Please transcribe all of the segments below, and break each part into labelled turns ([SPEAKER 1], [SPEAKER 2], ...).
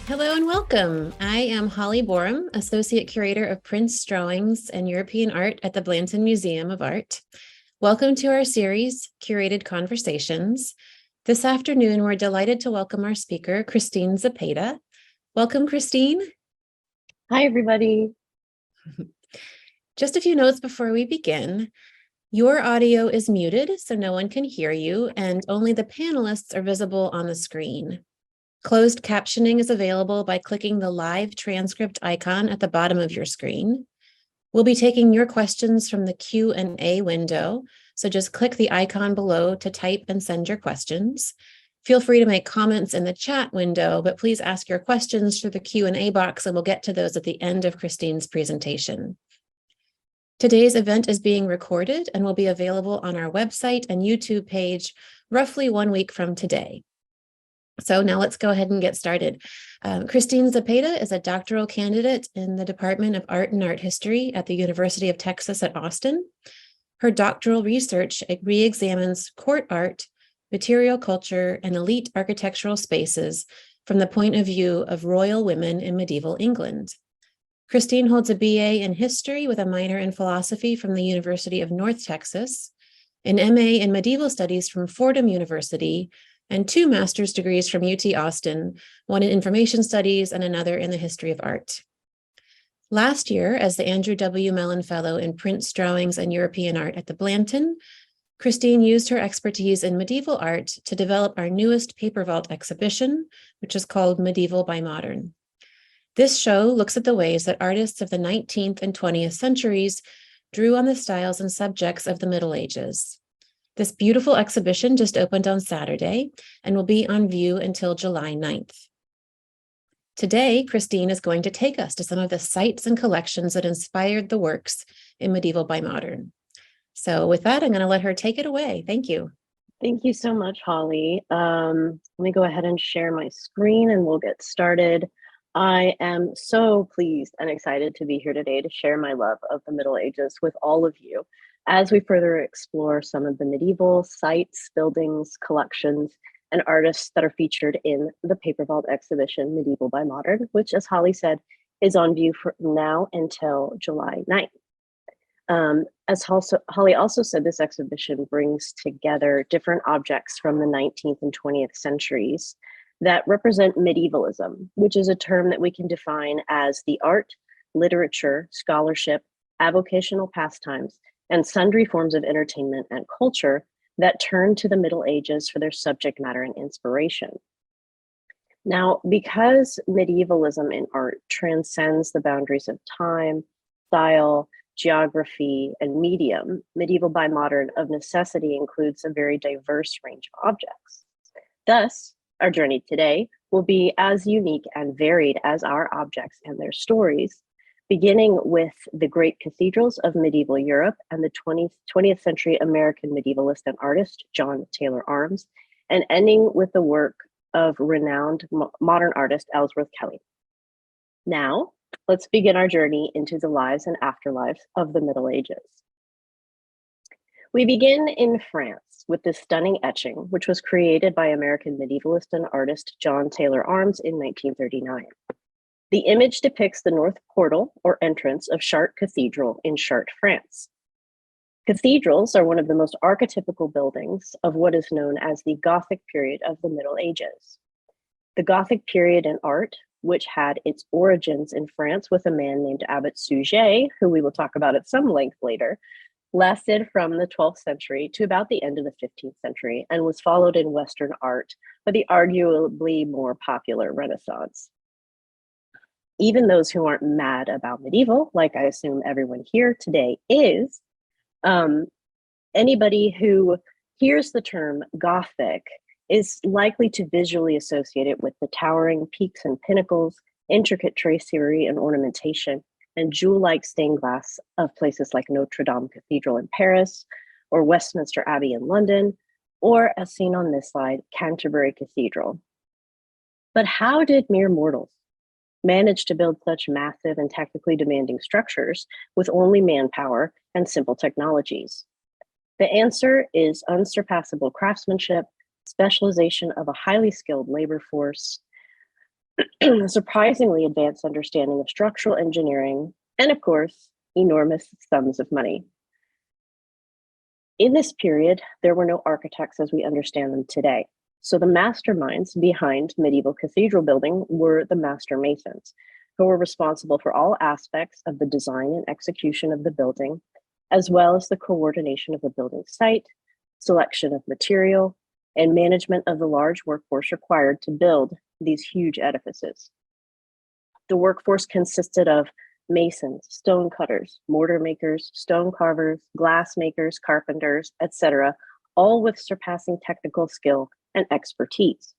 [SPEAKER 1] Hello and welcome. I am Holly Borum, Associate Curator of Prints, Drawings, and European Art at the Blanton Museum of Art. Welcome to our series, Curated Conversations. This afternoon, we're delighted to welcome our speaker, Christine Zepeda. Welcome, Christine.
[SPEAKER 2] Hi, everybody.
[SPEAKER 1] Just a few notes before we begin. Your audio is muted, so no one can hear you, and only the panelists are visible on the screen. Closed captioning is available by clicking the live transcript icon at the bottom of your screen. We'll be taking your questions from the Q&A window, so just click the icon below to type and send your questions. Feel free to make comments in the chat window, but please ask your questions through the Q&A box and we'll get to those at the end of Christine's presentation. Today's event is being recorded and will be available on our website and YouTube page roughly 1 week from today. So now let's go ahead and get started. Christine Zepeda is a doctoral candidate in the Department of Art and Art History at the University of Texas at Austin. Her doctoral research re-examines court art, material culture, and elite architectural spaces from the point of view of royal women in medieval England. Christine holds a BA in history with a minor in philosophy from the University of North Texas, an MA in medieval studies from Fordham University, and 2 master's degrees from UT Austin, one in information studies and another in the history of art. Last year, as the Andrew W. Mellon Fellow in Prints, Drawings, and European Art at the Blanton, Christine used her expertise in medieval art to develop our newest paper vault exhibition, which is called Medieval by Modern. This show looks at the ways that artists of the 19th and 20th centuries drew on the styles and subjects of the Middle Ages. This beautiful exhibition just opened on Saturday and will be on view until July 9th. Today, Christine is going to take us to some of the sites and collections that inspired the works in Medieval by Modern. So with that, I'm going to let her take it away. Thank you.
[SPEAKER 2] Thank you so much, Holly. Let me go ahead and share my screen and we'll get started. I am so pleased and excited to be here today to share my love of the Middle Ages with all of you as we further explore some of the medieval sites, buildings, collections, and artists that are featured in the Paper Vault exhibition, Medieval by Modern, which, as Holly said, is on view from now until July 9th. As Holly also said, this exhibition brings together different objects from the 19th and 20th centuries that represent medievalism, which is a term that we can define as the art, literature, scholarship, avocational pastimes, and sundry forms of entertainment and culture that turn to the Middle Ages for their subject matter and inspiration. Now, because medievalism in art transcends the boundaries of time, style, geography, and medium, Medieval by Modern of necessity includes a very diverse range of objects. Thus, our journey today will be as unique and varied as our objects and their stories, beginning with the great cathedrals of medieval Europe and the 20th century American medievalist and artist, John Taylor Arms, and ending with the work of renowned modern artist, Ellsworth Kelly. Now, let's begin our journey into the lives and afterlives of the Middle Ages. We begin in France with this stunning etching, which was created by American medievalist and artist John Taylor Arms in 1939. The image depicts the north portal or entrance of Chartres Cathedral in Chartres, France. Cathedrals are one of the most archetypical buildings of what is known as the Gothic period of the Middle Ages. The Gothic period in art, which had its origins in France with a man named Abbot Suger, who we will talk about at some length later, lasted from the 12th century to about the end of the 15th century and was followed in Western art by the arguably more popular Renaissance. Even those who aren't mad about medieval, like I assume everyone here today is, anybody who hears the term Gothic is likely to visually associate it with the towering peaks and pinnacles, intricate tracery and ornamentation, and jewel-like stained glass of places like Notre Dame Cathedral in Paris, or Westminster Abbey in London, or, as seen on this slide, Canterbury Cathedral. But how did mere mortals manage to build such massive and technically demanding structures with only manpower and simple technologies? The answer is unsurpassable craftsmanship, specialization of a highly skilled labor force, a surprisingly advanced understanding of structural engineering, and of course, enormous sums of money. In this period, there were no architects as we understand them today. So the masterminds behind medieval cathedral building were the master masons, who were responsible for all aspects of the design and execution of the building, as well as the coordination of the building site, selection of material, and management of the large workforce required to build these huge edifices. The workforce consisted of masons, stone cutters, mortar makers, stone carvers, glass makers, carpenters, etc., all with surpassing technical skill and expertise.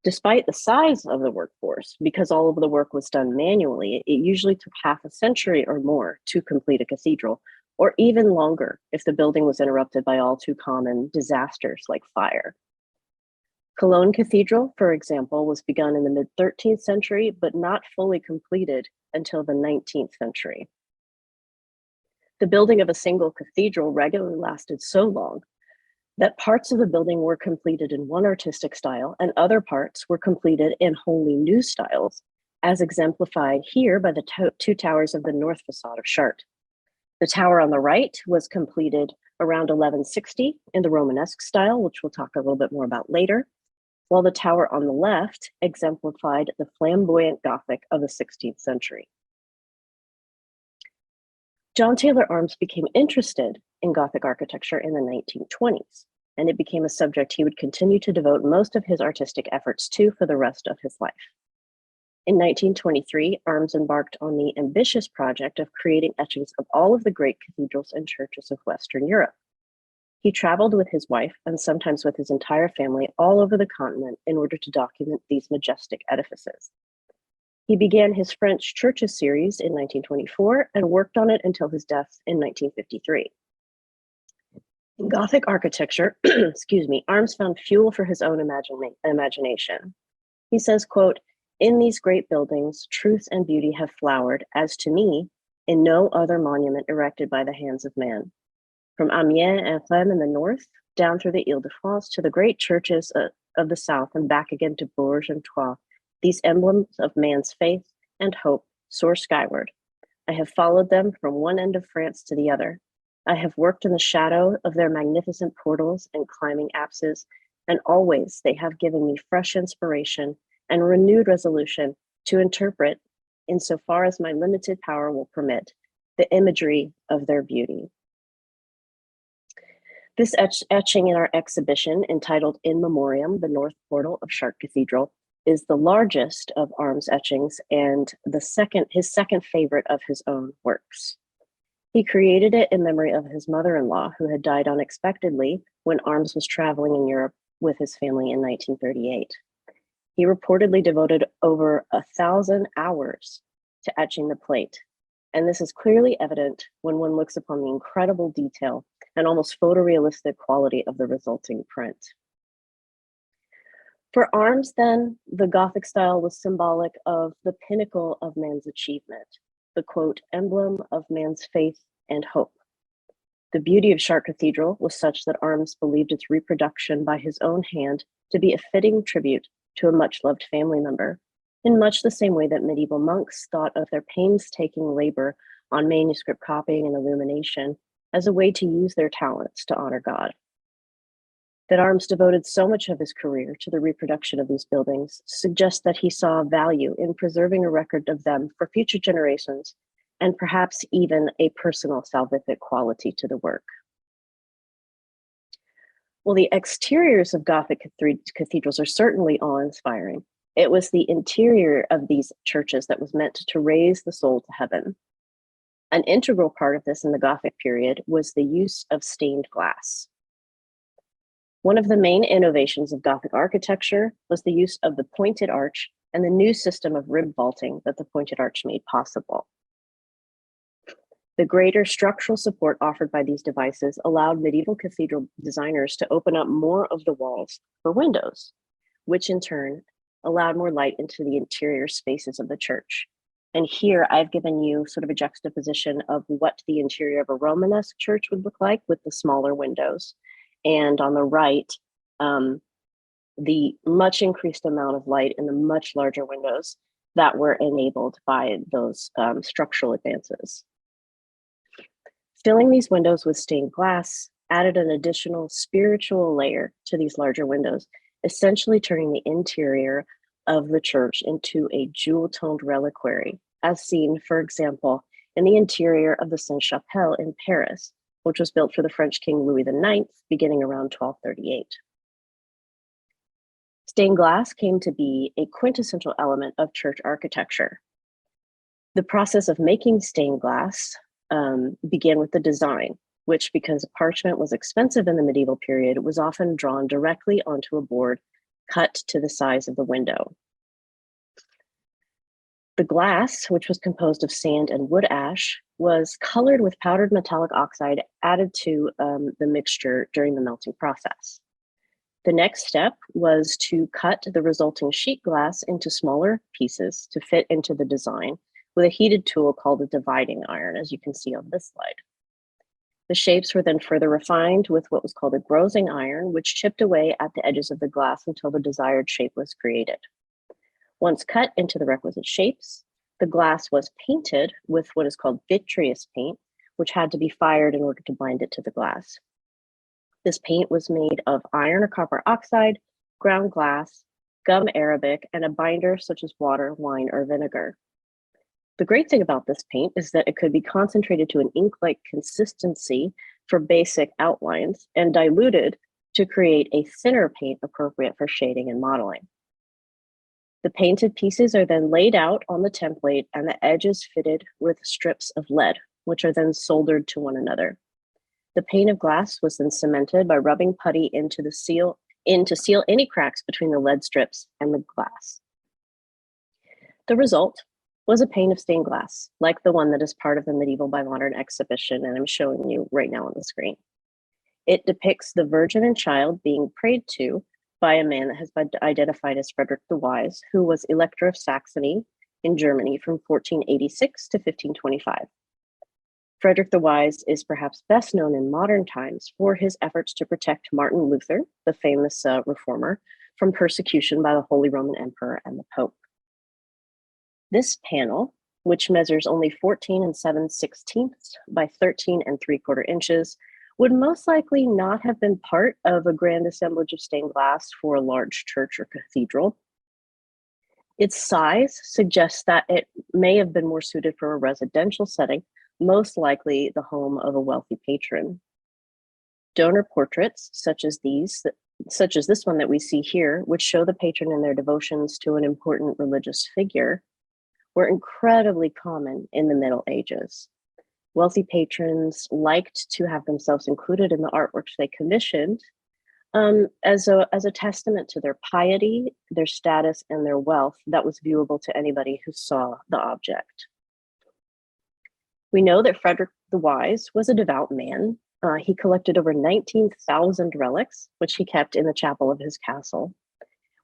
[SPEAKER 2] Despite the size of the workforce, because all of the work was done manually, it usually took half a century or more to complete a cathedral, or even longer if the building was interrupted by all too common disasters like fire. Cologne Cathedral, for example, was begun in the mid-13th century, but not fully completed until the 19th century. The building of a single cathedral regularly lasted so long that parts of the building were completed in one artistic style and other parts were completed in wholly new styles, as exemplified here by the two towers of the north facade of Chartres. The tower on the right was completed around 1160 in the Romanesque style, which we'll talk a little bit more about later, while the tower on the left exemplified the flamboyant Gothic of the 16th century. John Taylor Arms became interested in Gothic architecture in the 1920s, and it became a subject he would continue to devote most of his artistic efforts to for the rest of his life. In 1923, Arms embarked on the ambitious project of creating etchings of all of the great cathedrals and churches of Western Europe. He traveled with his wife and sometimes with his entire family all over the continent in order to document these majestic edifices. He began his French churches series in 1924 and worked on it until his death in 1953. In Gothic architecture, Arms found fuel for his own imagination. He says, quote, "In these great buildings, truth and beauty have flowered, as to me, in no other monument erected by the hands of man. From Amiens and Rennes in the north, down through the Ile-de-France to the great churches of the south and back again to Bourges and Troyes, these emblems of man's faith and hope soar skyward. I have followed them from one end of France to the other. I have worked in the shadow of their magnificent portals and climbing apses, and always they have given me fresh inspiration and renewed resolution to interpret, insofar as my limited power will permit, the imagery of their beauty." This etching in our exhibition, entitled In Memoriam, the North Portal of Chartres Cathedral, is the largest of Arms' etchings and his second favorite of his own works. He created it in memory of his mother-in-law, who had died unexpectedly when Arms was traveling in Europe with his family in 1938. He reportedly devoted over 1,000 hours to etching the plate, and this is clearly evident when one looks upon the incredible detail and almost photorealistic quality of the resulting print. For Arms, then, the Gothic style was symbolic of the pinnacle of man's achievement, the quote, emblem of man's faith and hope. The beauty of Chartres Cathedral was such that Arms believed its reproduction by his own hand to be a fitting tribute to a much-loved family member, in much the same way that medieval monks thought of their painstaking labor on manuscript copying and illumination as a way to use their talents to honor God. That Arms devoted so much of his career to the reproduction of these buildings suggests that he saw value in preserving a record of them for future generations, and perhaps even a personal salvific quality to the work. Well, the exteriors of Gothic cathedrals are certainly awe-inspiring. It was the interior of these churches that was meant to raise the soul to heaven. An integral part of this in the Gothic period was the use of stained glass. One of the main innovations of Gothic architecture was the use of the pointed arch and the new system of rib vaulting that the pointed arch made possible. The greater structural support offered by these devices allowed medieval cathedral designers to open up more of the walls for windows, which in turn allowed more light into the interior spaces of the church. And here I've given you sort of a juxtaposition of what the interior of a Romanesque church would look like with the smaller windows. And on the right, the much increased amount of light in the much larger windows that were enabled by those structural advances. Filling these windows with stained glass added an additional spiritual layer to these larger windows, essentially turning the interior of the church into a jewel-toned reliquary, as seen, for example, in the interior of the Sainte-Chapelle in Paris, which was built for the French King Louis IX, beginning around 1238. Stained glass came to be a quintessential element of church architecture. The process of making stained glass began with the design, which, because parchment was expensive in the medieval period, was often drawn directly onto a board cut to the size of the window. The glass, which was composed of sand and wood ash, was colored with powdered metallic oxide added to the mixture during the melting process. The next step was to cut the resulting sheet glass into smaller pieces to fit into the design with a heated tool called a dividing iron, as you can see on this slide. The shapes were then further refined with what was called a grozing iron, which chipped away at the edges of the glass until the desired shape was created. Once cut into the requisite shapes, the glass was painted with what is called vitreous paint, which had to be fired in order to bind it to the glass. This paint was made of iron or copper oxide, ground glass, gum arabic, and a binder such as water, wine, or vinegar. The great thing about this paint is that it could be concentrated to an ink-like consistency for basic outlines and diluted to create a thinner paint appropriate for shading and modeling. The painted pieces are then laid out on the template and the edges fitted with strips of lead, which are then soldered to one another. The pane of glass was then cemented by rubbing putty to seal any cracks between the lead strips and the glass. The result was a pane of stained glass, like the one that is part of the Medieval by Modern exhibition, and I'm showing you right now on the screen. It depicts the Virgin and Child being prayed to by a man that has been identified as Frederick the Wise, who was Elector of Saxony in Germany from 1486 to 1525. Frederick the Wise is perhaps best known in modern times for his efforts to protect Martin Luther, the famous reformer, from persecution by the Holy Roman Emperor and the Pope. This panel, which measures only 14 7/16 by 13 3/4 inches, would most likely not have been part of a grand assemblage of stained glass for a large church or cathedral. Its size suggests that it may have been more suited for a residential setting, most likely the home of a wealthy patron. Donor portraits, such as this one that we see here, which show the patron in their devotions to an important religious figure, were incredibly common in the Middle Ages. Wealthy patrons liked to have themselves included in the artworks they commissioned as a testament to their piety, their status, and their wealth that was viewable to anybody who saw the object. We know that Frederick the Wise was a devout man. He collected over 19,000 relics, which he kept in the chapel of his castle.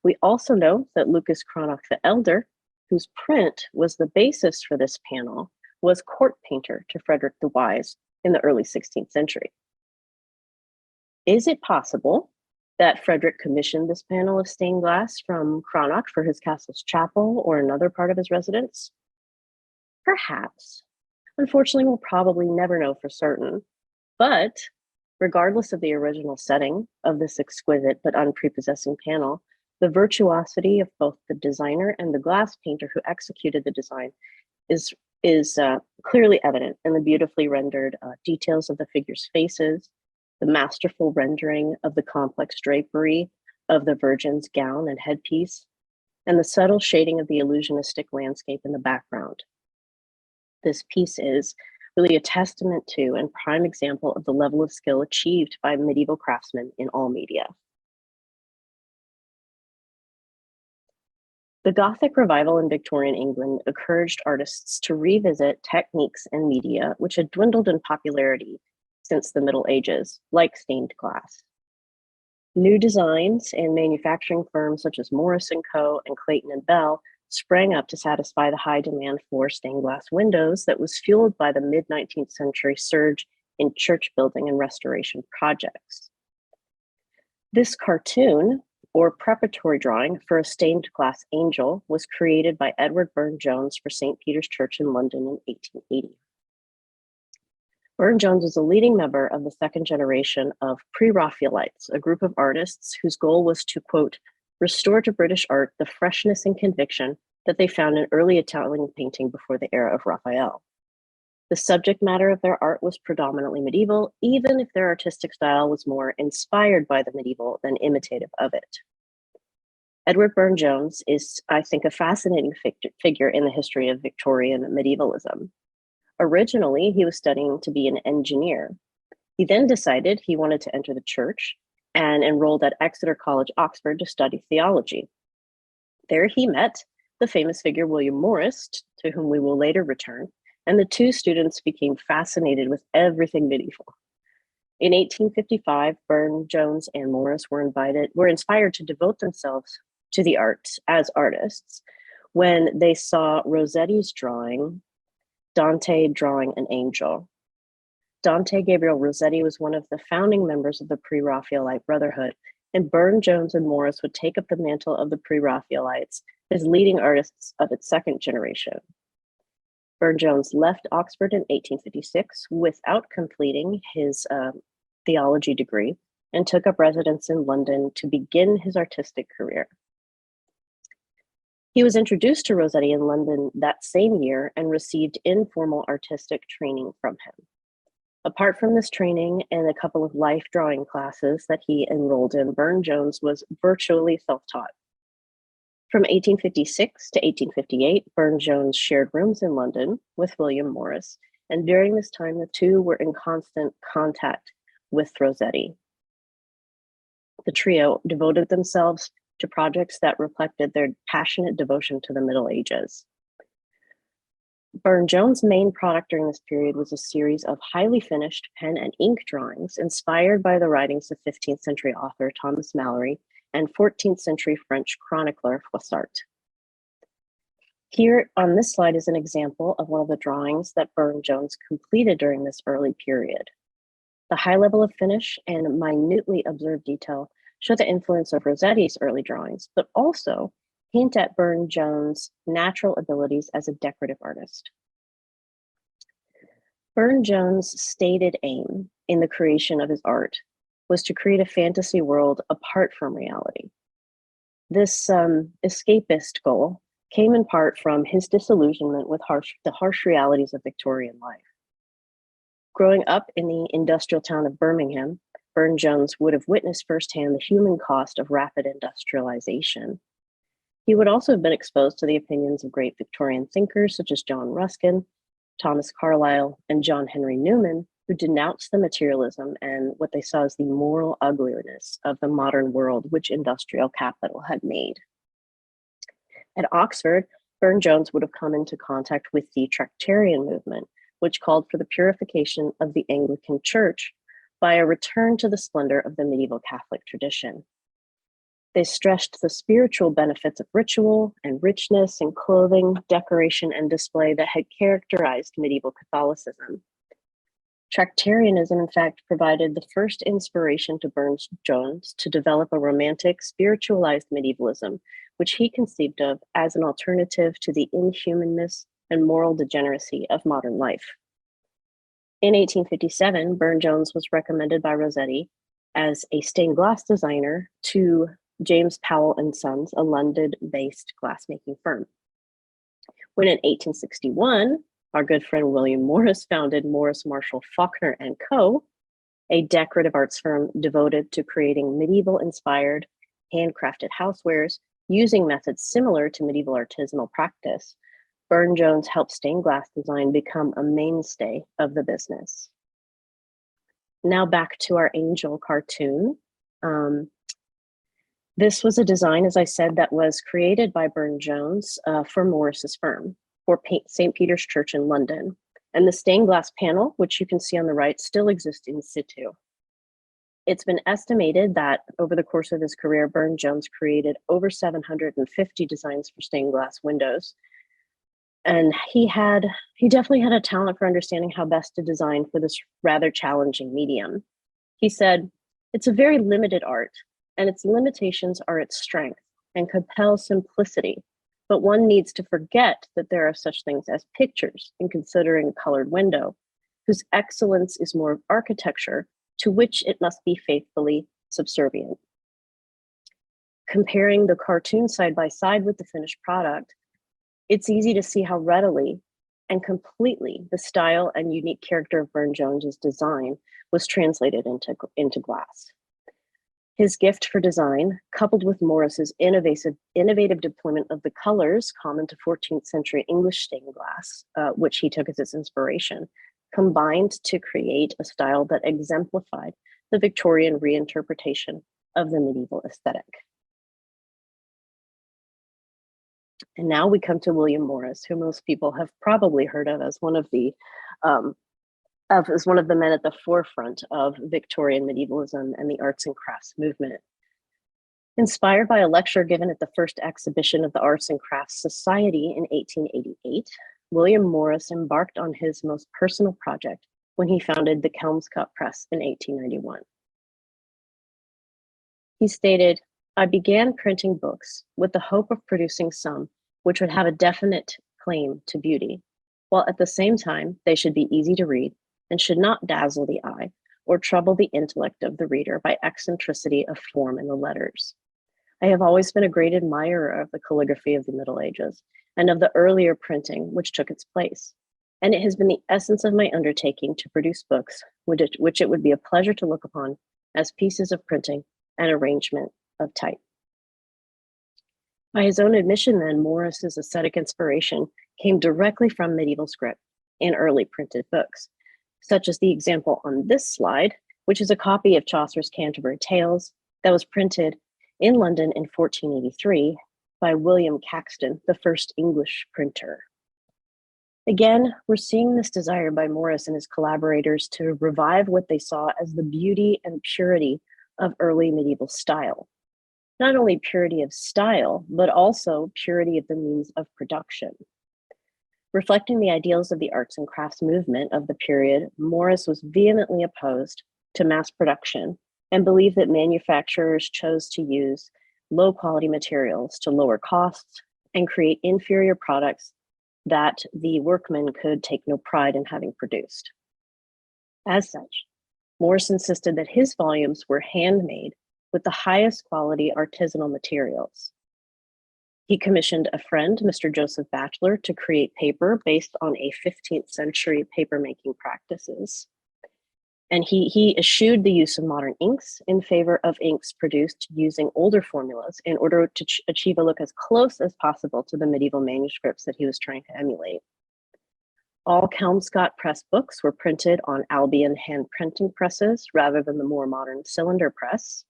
[SPEAKER 2] We also know that Lucas Cranach the Elder, whose print was the basis for this panel, was court painter to Frederick the Wise in the early 16th century. Is it possible that Frederick commissioned this panel of stained glass from Cranach for his castle's chapel or another part of his residence? Perhaps. Unfortunately, we'll probably never know for certain. But regardless of the original setting of this exquisite but unprepossessing panel, the virtuosity of both the designer and the glass painter who executed the design is clearly evident in the beautifully rendered details of the figures' faces, the masterful rendering of the complex drapery of the Virgin's gown and headpiece, and the subtle shading of the illusionistic landscape in the background. This piece is really a testament to and prime example of the level of skill achieved by medieval craftsmen in all media. The Gothic revival in Victorian England encouraged artists to revisit techniques and media which had dwindled in popularity since the Middle Ages, like stained glass. New designs and manufacturing firms such as Morris & Co. and Clayton & Bell sprang up to satisfy the high demand for stained glass windows that was fueled by the mid-19th century surge in church building and restoration projects. This cartoon or preparatory drawing for a stained glass angel, was created by Edward Burne-Jones for St. Peter's Church in London in 1880. Burne-Jones was a leading member of the second generation of Pre-Raphaelites, a group of artists whose goal was to, quote, restore to British art the freshness and conviction that they found in early Italian painting before the era of Raphael. The subject matter of their art was predominantly medieval, even if their artistic style was more inspired by the medieval than imitative of it. Edward Burne-Jones is, I think, a fascinating figure in the history of Victorian medievalism. Originally, he was studying to be an engineer. He then decided he wanted to enter the church and enrolled at Exeter College, Oxford, to study theology. There he met the famous figure William Morris, to whom we will later return, and the two students became fascinated with everything medieval. In 1855, Burne-Jones and Morris were inspired to devote themselves to the arts as artists when they saw Rossetti's drawing, Dante drawing an angel. Dante Gabriel Rossetti was one of the founding members of the Pre-Raphaelite Brotherhood, and Burne-Jones and Morris would take up the mantle of the Pre-Raphaelites as leading artists of its second generation. Burne-Jones left Oxford in 1856 without completing his theology degree and took up residence in London to begin his artistic career. He was introduced to Rossetti in London that same year and received informal artistic training from him. Apart from this training and a couple of life drawing classes that he enrolled in, Burne-Jones was virtually self-taught. From 1856 to 1858, Burne-Jones shared rooms in London with William Morris, and during this time, the two were in constant contact with Rossetti. The trio devoted themselves to projects that reflected their passionate devotion to the Middle Ages. Burne-Jones' main product during this period was a series of highly finished pen and ink drawings inspired by the writings of 15th century author Thomas Malory and 14th century French chronicler Froissart. Here on this slide is an example of one of the drawings that Burne-Jones completed during this early period. The high level of finish and minutely observed detail show the influence of Rossetti's early drawings, but also hint at Burne-Jones' natural abilities as a decorative artist. Burne-Jones' stated aim in the creation of his art was to create a fantasy world apart from reality. This escapist goal came in part from his disillusionment with the harsh realities of Victorian life. Growing up in the industrial town of Birmingham, Burne-Jones would have witnessed firsthand the human cost of rapid industrialization. He would also have been exposed to the opinions of great Victorian thinkers such as John Ruskin, Thomas Carlyle, and John Henry Newman, who denounced the materialism and what they saw as the moral ugliness of the modern world which industrial capital had made. At Oxford, Burne-Jones would have come into contact with the Tractarian movement, which called for the purification of the Anglican Church by a return to the splendor of the medieval Catholic tradition. They stressed the spiritual benefits of ritual and richness in clothing, decoration, and display that had characterized medieval Catholicism. Tractarianism, in fact, provided the first inspiration to Burne-Jones to develop a romantic, spiritualized medievalism, which he conceived of as an alternative to the inhumanness and moral degeneracy of modern life. In 1857, Burne-Jones was recommended by Rossetti as a stained glass designer to James Powell and Sons, a London-based glassmaking firm. When in 1861, our good friend William Morris founded Morris Marshall Faulkner and Co., a decorative arts firm devoted to creating medieval-inspired, handcrafted housewares using methods similar to medieval artisanal practice, Burne-Jones helped stained glass design become a mainstay of the business. Now back to our angel cartoon. This was a design, as I said, that was created by Burne-Jones for Morris's firm for St. Peter's Church in London. And the stained glass panel, which you can see on the right, still exists in situ. It's been estimated that over the course of his career, Burne-Jones created over 750 designs for stained glass windows. And he definitely had a talent for understanding how best to design for this rather challenging medium. He said, "It's a very limited art, and its limitations are its strength and compel simplicity. But one needs to forget that there are such things as pictures in considering a colored window, whose excellence is more of architecture to which it must be faithfully subservient. Comparing the cartoon side by side with the finished product, it's easy to see how readily and completely the style and unique character of Burne-Jones's design was translated into glass. His gift for design, coupled with Morris's innovative deployment of the colors common to 14th century English stained glass, which he took as his inspiration, combined to create a style that exemplified the Victorian reinterpretation of the medieval aesthetic. And now we come to William Morris, who most people have probably heard of as one of the men at the forefront of Victorian medievalism and the arts and crafts movement. Inspired by a lecture given at the first exhibition of the Arts and Crafts Society in 1888, William Morris embarked on his most personal project when he founded the Kelmscott Press in 1891. He stated, "I began printing books with the hope of producing some which would have a definite claim to beauty, while at the same time they should be easy to read and should not dazzle the eye or trouble the intellect of the reader by eccentricity of form in the letters. I have always been a great admirer of the calligraphy of the Middle Ages and of the earlier printing which took its place, and it has been the essence of my undertaking to produce books which it would be a pleasure to look upon as pieces of printing and arrangement of type." By his own admission then, Morris's aesthetic inspiration came directly from medieval script in early printed books, such as the example on this slide, which is a copy of Chaucer's Canterbury Tales that was printed in London in 1483 by William Caxton, the first English printer. Again, we're seeing this desire by Morris and his collaborators to revive what they saw as the beauty and purity of early medieval style. Not only purity of style, but also purity of the means of production. Reflecting the ideals of the arts and crafts movement of the period, Morris was vehemently opposed to mass production and believed that manufacturers chose to use low quality materials to lower costs and create inferior products that the workmen could take no pride in having produced. As such, Morris insisted that his volumes were handmade with the highest quality artisanal materials. He commissioned a friend, Mr. Joseph Batchelor, to create paper based on a 15th century papermaking practices. And he eschewed the use of modern inks in favor of inks produced using older formulas in order to achieve a look as close as possible to the medieval manuscripts that he was trying to emulate. All Kelmscott Press books were printed on Albion hand printing presses rather than the more modern cylinder press.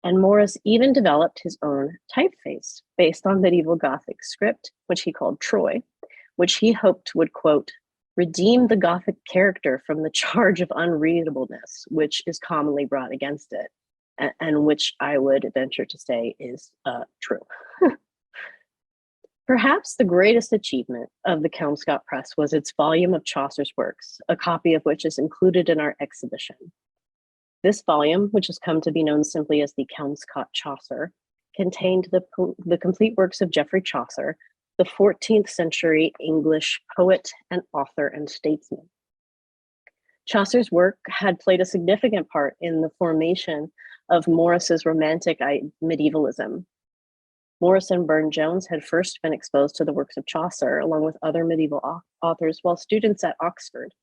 [SPEAKER 2] And Morris even developed his own typeface based on medieval Gothic script, which he called Troy, which he hoped would, quote, redeem the Gothic character from the charge of unreadableness, which is commonly brought against it, and which I would venture to say is true. Perhaps the greatest achievement of the Kelmscott Press was its volume of Chaucer's works, a copy of which is included in our exhibition. This volume, which has come to be known simply as the Kelmscott Chaucer, contained the complete works of Geoffrey Chaucer, the 14th century English poet and author and statesman. Chaucer's work had played a significant part in the formation of Morris's romantic medievalism. Morris and Burne-Jones had first been exposed to the works of Chaucer along with other medieval authors while students at Oxford,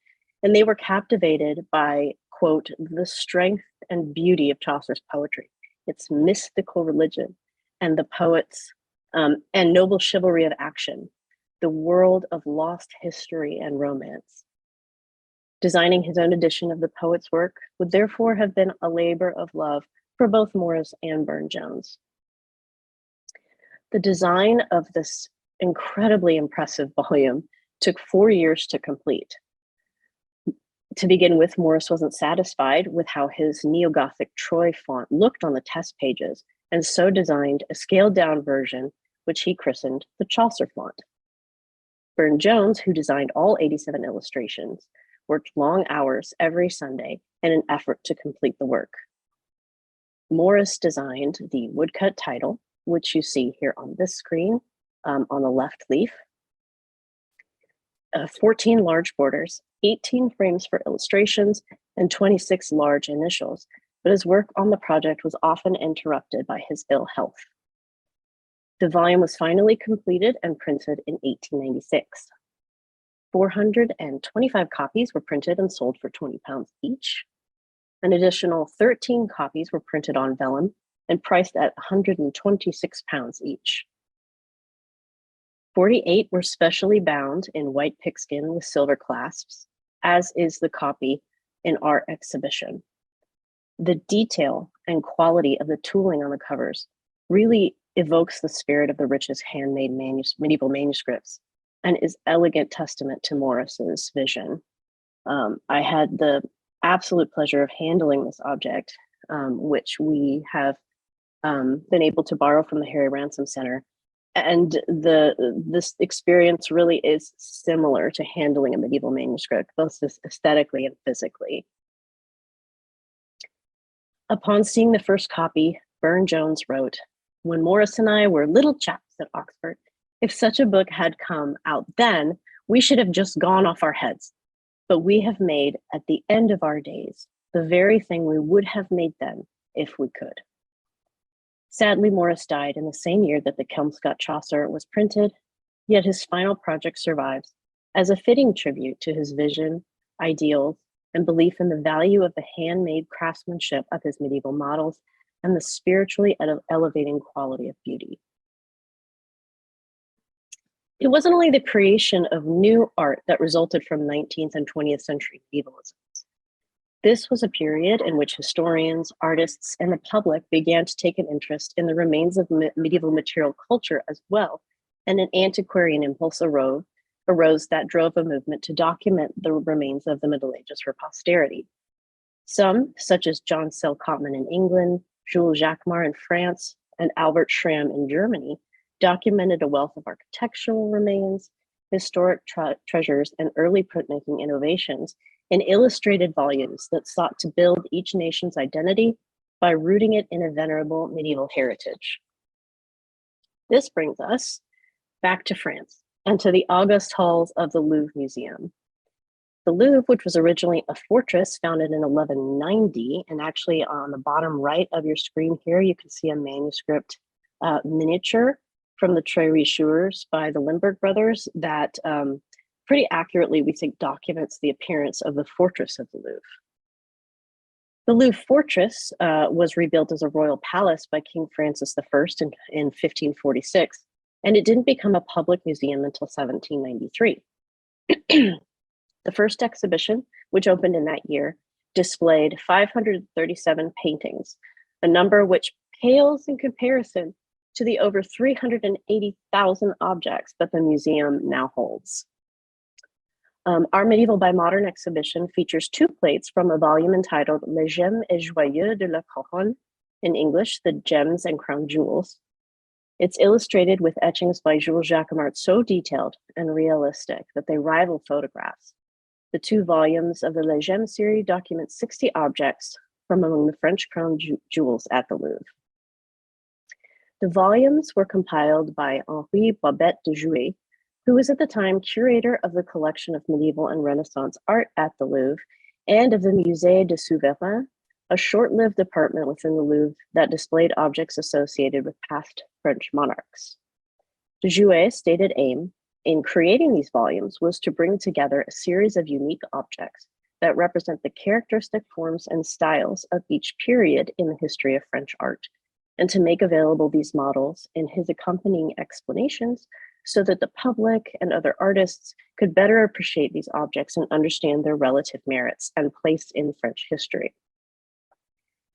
[SPEAKER 2] and they were captivated by, quote, the strength and beauty of Chaucer's poetry, its mystical religion, and the poet's and noble chivalry of action, the world of lost history and romance. Designing his own edition of the poet's work would therefore have been a labor of love for both Morris and Burne-Jones. The design of this incredibly impressive volume took 4 years to complete. To begin with, Morris wasn't satisfied with how his neo-Gothic Troy font looked on the test pages, and so designed a scaled-down version, which he christened the Chaucer font. Burne-Jones, who designed all 87 illustrations, worked long hours every Sunday in an effort to complete the work. Morris designed the woodcut title, which you see here on this screen on the left leaf. 14 large borders, 18 frames for illustrations, and 26 large initials, but his work on the project was often interrupted by his ill health. The volume was finally completed and printed in 1896. 425 copies were printed and sold for £20 each. An additional 13 copies were printed on vellum and priced at £126 each. 48 were specially bound in white pigskin with silver clasps, as is the copy in our exhibition. The detail and quality of the tooling on the covers really evokes the spirit of the richest handmade medieval manuscripts and is elegant testament to Morris's vision. I had the absolute pleasure of handling this object, which we have been able to borrow from the Harry Ransom Center. And this experience really is similar to handling a medieval manuscript, both aesthetically and physically. Upon seeing the first copy, Burne-Jones wrote, "When Morris and I were little chaps at Oxford, if such a book had come out then, we should have just gone off our heads. But we have made, at the end of our days, the very thing we would have made then, if we could." Sadly, Morris died in the same year that the Kelmscott Chaucer was printed, yet his final project survives as a fitting tribute to his vision, ideals, and belief in the value of the handmade craftsmanship of his medieval models and the spiritually elevating quality of beauty. It wasn't only the creation of new art that resulted from 19th and 20th century medievalism. This was a period in which historians, artists, and the public began to take an interest in the remains of medieval material culture as well, and an antiquarian impulse arose that drove a movement to document the remains of the Middle Ages for posterity. Some, such as John Sell Cotman in England, Jules Jacquemart in France, and Albert Schramm in Germany, documented a wealth of architectural remains, historic treasures, and early printmaking innovations in illustrated volumes that sought to build each nation's identity by rooting it in a venerable medieval heritage. This brings us back to France and to the august halls of the Louvre Museum. The Louvre, which was originally a fortress founded in 1190, and actually on the bottom right of your screen here, you can see a manuscript miniature from the Tres Richeurs by the Limburg brothers that pretty accurately, we think, documents the appearance of the fortress of the Louvre. The Louvre fortress was rebuilt as a royal palace by King Francis I in 1546, and it didn't become a public museum until 1793. The first exhibition, which opened in that year, displayed 537 paintings, a number which pales in comparison to the over 380,000 objects that the museum now holds. Our Medieval by Modern exhibition features two plates from a volume entitled Les Gemmes et Joyaux de la Couronne, in English, The Gems and Crown Jewels. It's illustrated with etchings by Jules Jacquemart so detailed and realistic that they rival photographs. The two volumes of the Les Gemmes series document 60 objects from among the French crown jewels at the Louvre. The volumes were compiled by Henri Babet de Jouy, who was at the time curator of the collection of medieval and Renaissance art at the Louvre and of the Musée de Souverain, a short-lived department within the Louvre that displayed objects associated with past French monarchs. De Jouy's stated aim in creating these volumes was to bring together a series of unique objects that represent the characteristic forms and styles of each period in the history of French art, and to make available these models in his accompanying explanations so that the public and other artists could better appreciate these objects and understand their relative merits and place in French history.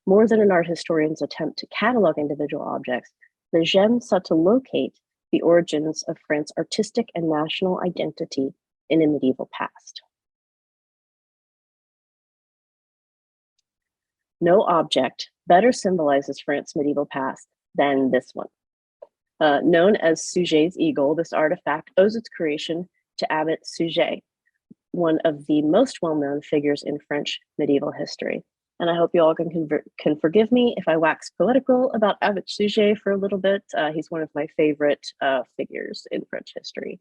[SPEAKER 2] More than an art historian's attempt to catalog individual objects, Les Gemmes sought to locate the origins of France's artistic and national identity in a medieval past. No object better symbolizes France's medieval past than this one. Known as Suget's eagle, this artifact owes its creation to Abbot Suget, one of the most well-known figures in French medieval history, and I hope you all can forgive me if I wax poetical about Abbot Suger for a little bit. He's one of my favorite figures in French history.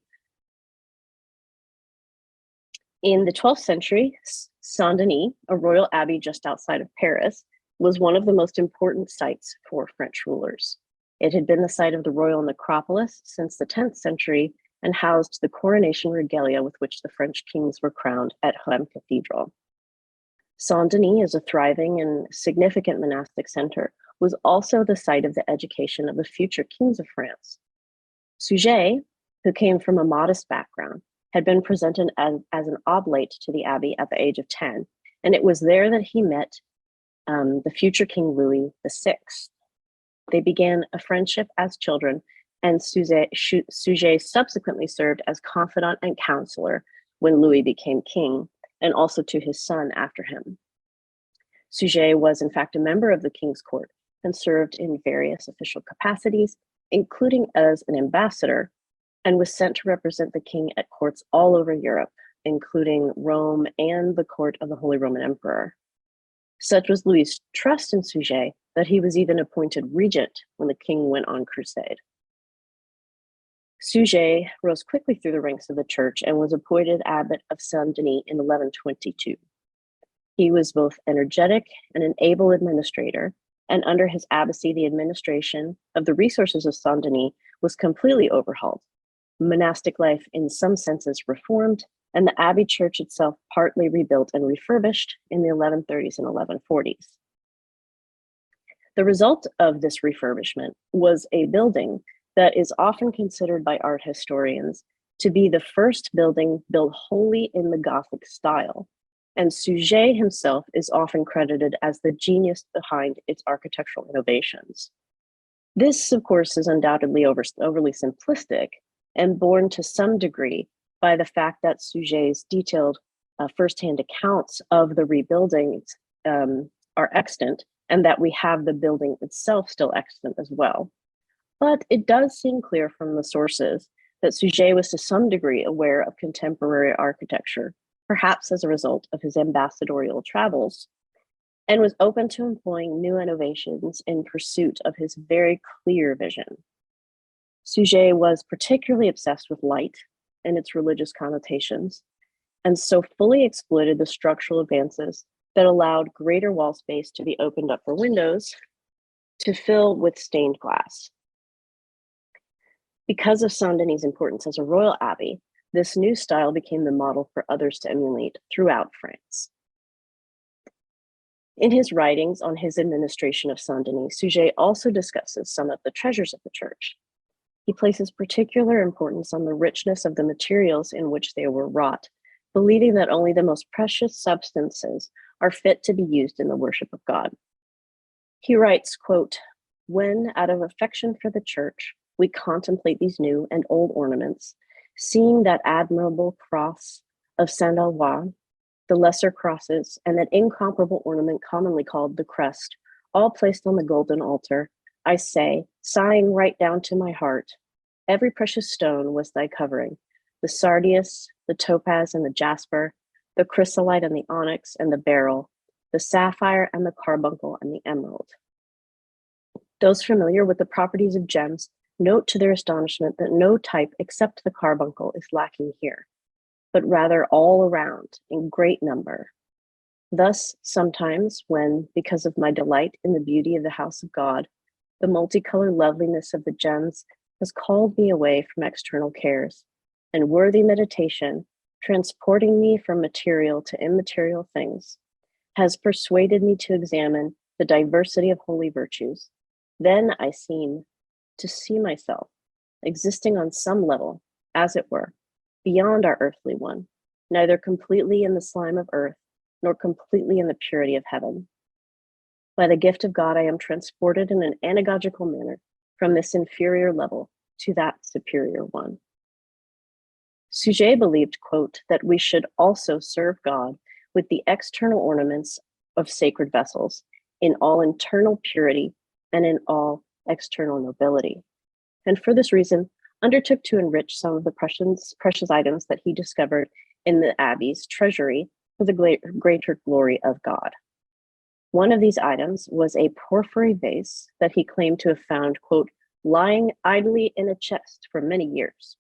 [SPEAKER 2] In the 12th century, Saint-Denis, a royal abbey just outside of Paris, was one of the most important sites for French rulers. It had been the site of the royal necropolis since the 10th century and housed the coronation regalia with which the French kings were crowned at Rheims Cathedral. Saint-Denis, as a thriving and significant monastic center, was also the site of the education of the future kings of France. Suger, who came from a modest background, had been presented as an oblate to the abbey at the age of 10, and it was there that he met the future King Louis VI. They began a friendship as children, and Suger subsequently served as confidant and counselor when Louis became king, and also to his son after him. Suger was in fact a member of the king's court and served in various official capacities, including as an ambassador, and was sent to represent the king at courts all over Europe, including Rome and the court of the Holy Roman Emperor. Such was Louis's trust in Suger that he was even appointed regent when the king went on crusade. Suger rose quickly through the ranks of the church and was appointed abbot of Saint-Denis in 1122. He was both energetic and an able administrator, and under his abbacy, the administration of the resources of Saint-Denis was completely overhauled. Monastic life, in some senses, reformed, and the abbey church itself partly rebuilt and refurbished in the 1130s and 1140s. The result of this refurbishment was a building that is often considered by art historians to be the first building built wholly in the Gothic style, and Suger himself is often credited as the genius behind its architectural innovations. This, of course, is undoubtedly overly simplistic and borne to some degree by the fact that Suger's detailed firsthand accounts of the rebuildings are extant, and that we have the building itself still extant as well. But it does seem clear from the sources that Suger was to some degree aware of contemporary architecture, perhaps as a result of his ambassadorial travels, and was open to employing new innovations in pursuit of his very clear vision. Suger was particularly obsessed with light and its religious connotations, and so fully exploited the structural advances that allowed greater wall space to be opened up for windows to fill with stained glass. Because of Saint-Denis' importance as a royal abbey, this new style became the model for others to emulate throughout France. In his writings on his administration of Saint-Denis, Suger also discusses some of the treasures of the church. He places particular importance on the richness of the materials in which they were wrought, believing that only the most precious substances are fit to be used in the worship of God. He writes, quote, "When, out of affection for the church, we contemplate these new and old ornaments, seeing that admirable cross of Saint-Alois, the lesser crosses, and that incomparable ornament commonly called the crest, all placed on the golden altar, I say, sighing right down to my heart, every precious stone was thy covering, the sardius, the topaz and the jasper, the chrysolite and the onyx and the beryl, the sapphire and the carbuncle and the emerald." Those familiar with the properties of gems note to their astonishment that no type except the carbuncle is lacking here, but rather all around in great number. Thus, sometimes when, because of my delight in the beauty of the house of God, the multicolored loveliness of the gems has called me away from external cares, and worthy meditation, transporting me from material to immaterial things, has persuaded me to examine the diversity of holy virtues, then I seem to see myself existing on some level, as it were, beyond our earthly one, neither completely in the slime of earth, nor completely in the purity of heaven. By the gift of God, I am transported in an anagogical manner from this inferior level to that superior one. Suger believed, quote, that we should also serve God with the external ornaments of sacred vessels in all internal purity and in all external nobility, and for this reason undertook to enrich some of the precious items that he discovered in the abbey's treasury for the greater glory of God. One of these items was a porphyry vase that he claimed to have found, quote, lying idly in a chest for many years.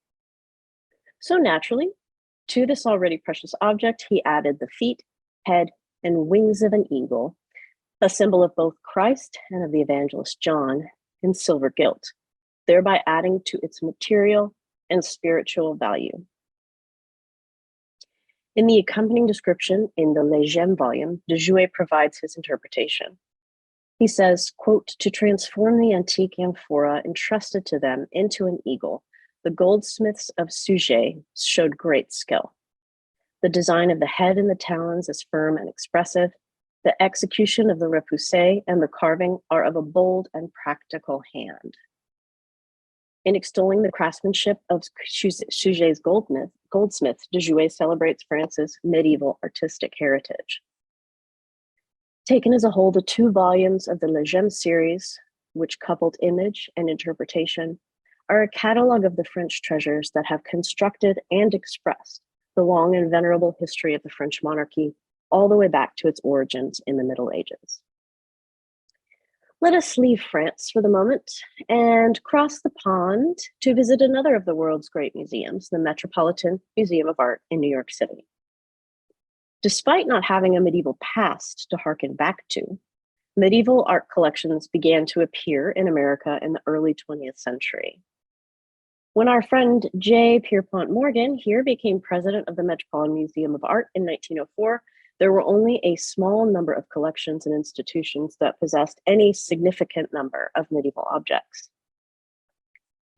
[SPEAKER 2] So naturally, to this already precious object, he added the feet, head, and wings of an eagle, a symbol of both Christ and of the evangelist John, in silver gilt, thereby adding to its material and spiritual value. In the accompanying description in the Legem volume, de Jouet provides his interpretation. He says, quote, to transform the antique amphora entrusted to them into an eagle, the goldsmiths of Suget showed great skill. The design of the head and the talons is firm and expressive. The execution of the repoussé and the carving are of a bold and practical hand. In extolling the craftsmanship of Suget's goldsmith, de Jouet celebrates France's medieval artistic heritage. Taken as a whole, the 2 volumes of the Legem series, which coupled image and interpretation, are a catalog of the French treasures that have constructed and expressed the long and venerable history of the French monarchy, all the way back to its origins in the Middle Ages. Let us leave France for the moment and cross the pond to visit another of the world's great museums, the Metropolitan Museum of Art in New York City. Despite not having a medieval past to harken back to, medieval art collections began to appear in America in the early 20th century. When our friend J. Pierpont Morgan here became president of the Metropolitan Museum of Art in 1904, there were only a small number of collections and institutions that possessed any significant number of medieval objects.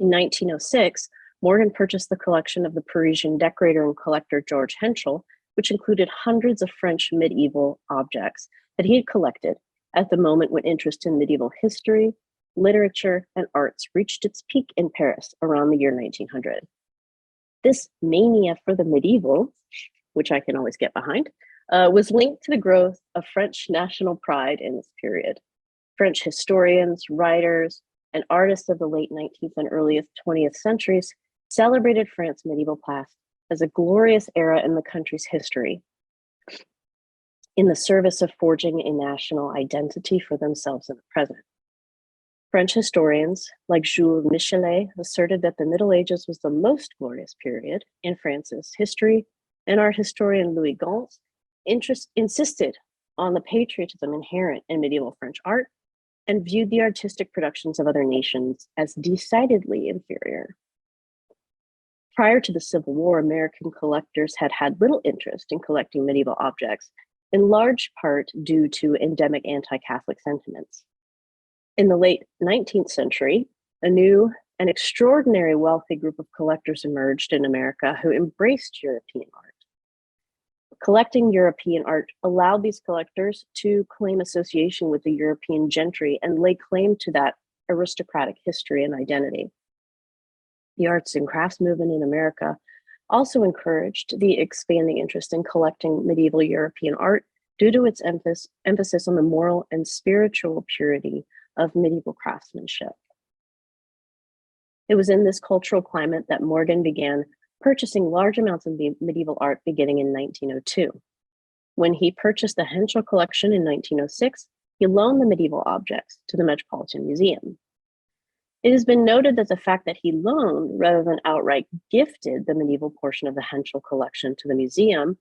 [SPEAKER 2] In 1906, Morgan purchased the collection of the Parisian decorator and collector George Henschel, which included hundreds of French medieval objects that he had collected at the moment when interest in medieval history, literature, and arts reached its peak in Paris around the year 1900. This mania for the medieval, which I can always get behind, was linked to the growth of French national pride in this period. French historians, writers, and artists of the late 19th and earliest 20th centuries celebrated France's medieval past as a glorious era in the country's history, in the service of forging a national identity for themselves in the present. French historians, like Jules Michelet, asserted that the Middle Ages was the most glorious period in France's history, and art historian Louis Gans insisted on the patriotism inherent in medieval French art and viewed the artistic productions of other nations as decidedly inferior. Prior to the Civil War, American collectors had had little interest in collecting medieval objects, in large part due to endemic anti-Catholic sentiments. In the late 19th century, a new and extraordinary wealthy group of collectors emerged in America who embraced European art. Collecting European art allowed these collectors to claim association with the European gentry and lay claim to that aristocratic history and identity. The arts and crafts movement in America also encouraged the expanding interest in collecting medieval European art due to its emphasis on the moral and spiritual purity of medieval craftsmanship. It was in this cultural climate that Morgan began purchasing large amounts of medieval art beginning in 1902. When he purchased the Henschel collection in 1906, he loaned the medieval objects to the Metropolitan Museum. It has been noted that the fact that he loaned rather than outright gifted the medieval portion of the Henschel collection to the museum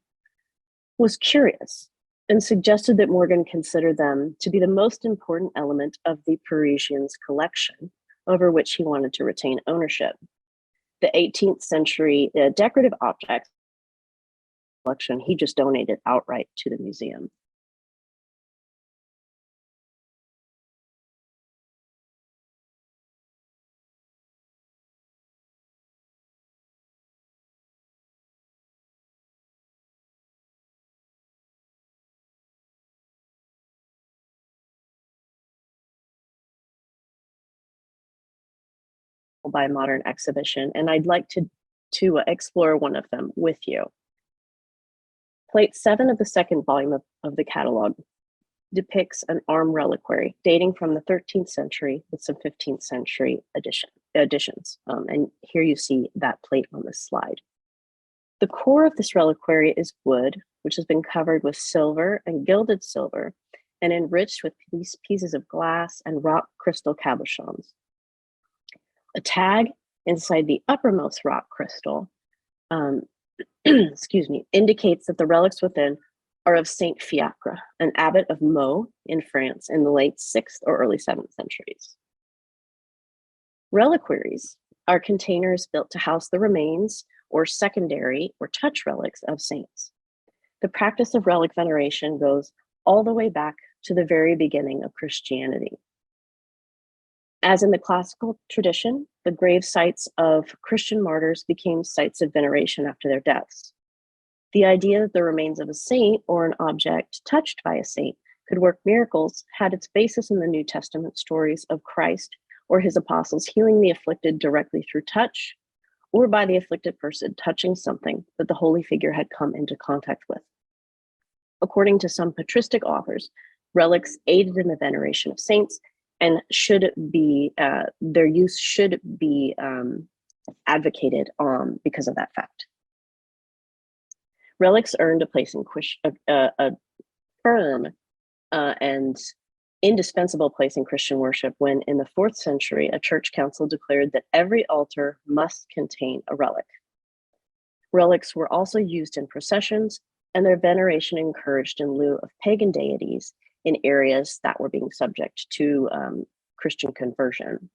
[SPEAKER 2] was curious and suggested that Morgan considered them to be the most important element of the Parisian's collection, over which he wanted to retain ownership. The 18th century decorative objects collection he just donated outright to the museum. By a modern exhibition, and I'd like to explore one of them with you. Plate 7 of the second volume of the catalog depicts an arm reliquary dating from the 13th century with some 15th century additions. And here you see that plate on this slide. The core of this reliquary is wood, which has been covered with silver and gilded silver, and enriched with these pieces of glass and rock crystal cabochons. A tag inside the uppermost rock crystal indicates that the relics within are of Saint Fiacre, an abbot of Meaux in France in the late 6th or early 7th centuries. Reliquaries are containers built to house the remains or secondary or touch relics of saints. The practice of relic veneration goes all the way back to the very beginning of Christianity. As in the classical tradition, the grave sites of Christian martyrs became sites of veneration after their deaths. The idea that the remains of a saint or an object touched by a saint could work miracles had its basis in the New Testament stories of Christ or his apostles healing the afflicted directly through touch, or by the afflicted person touching something that the holy figure had come into contact with. According to some patristic authors, relics aided in the veneration of saints and their use should be advocated because of that fact. Relics earned a place in a firm and indispensable place in Christian worship when, in the 4th century, a church council declared that every altar must contain a relic. Relics were also used in processions, and their veneration encouraged in lieu of pagan deities in areas that were being subject to Christian conversion.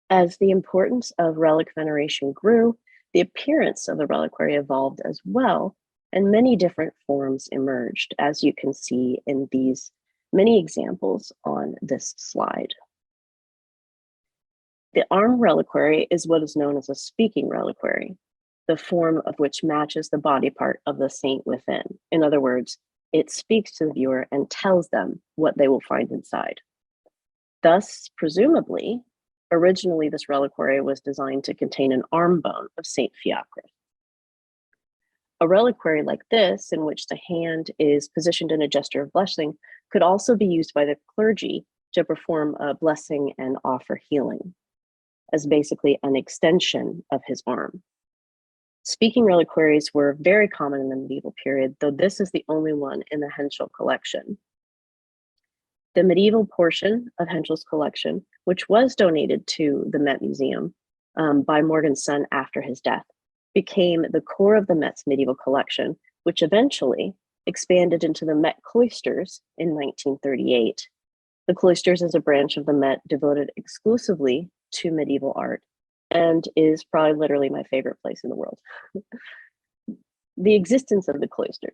[SPEAKER 2] As the importance of relic veneration grew, the appearance of the reliquary evolved as well, and many different forms emerged, as you can see in these many examples on this slide. The arm reliquary is what is known as a speaking reliquary, the form of which matches the body part of the saint within. In other words, it speaks to the viewer and tells them what they will find inside. Thus, presumably, originally this reliquary was designed to contain an arm bone of Saint Fiacre. A reliquary like this, in which the hand is positioned in a gesture of blessing, could also be used by the clergy to perform a blessing and offer healing, as basically an extension of his arm. Speaking reliquaries were very common in the medieval period, though this is the only one in the Henschel collection. The medieval portion of Henschel's collection, which was donated to the Met Museum by Morgan's son after his death, became the core of the Met's medieval collection, which eventually expanded into the Met Cloisters in 1938. The Cloisters is a branch of the Met devoted exclusively to medieval art and is probably literally my favorite place in the world. The existence of the Cloisters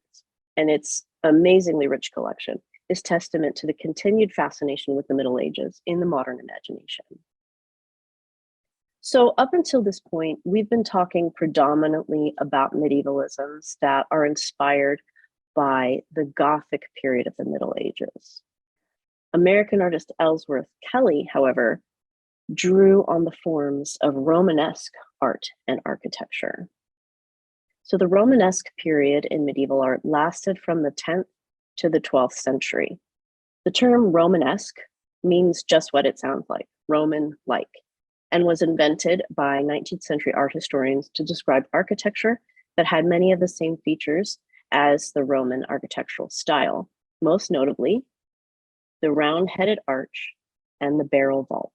[SPEAKER 2] and its amazingly rich collection is testament to the continued fascination with the Middle Ages in the modern imagination. So up until this point, we've been talking predominantly about medievalisms that are inspired by the Gothic period of the Middle Ages. American artist Ellsworth Kelly, however, drew on the forms of Romanesque art and architecture. So the Romanesque period in medieval art lasted from the 10th to the 12th century. The term Romanesque means just what it sounds like, Roman-like, and was invented by 19th century art historians to describe architecture that had many of the same features as the Roman architectural style, most notably the round-headed arch and the barrel vault.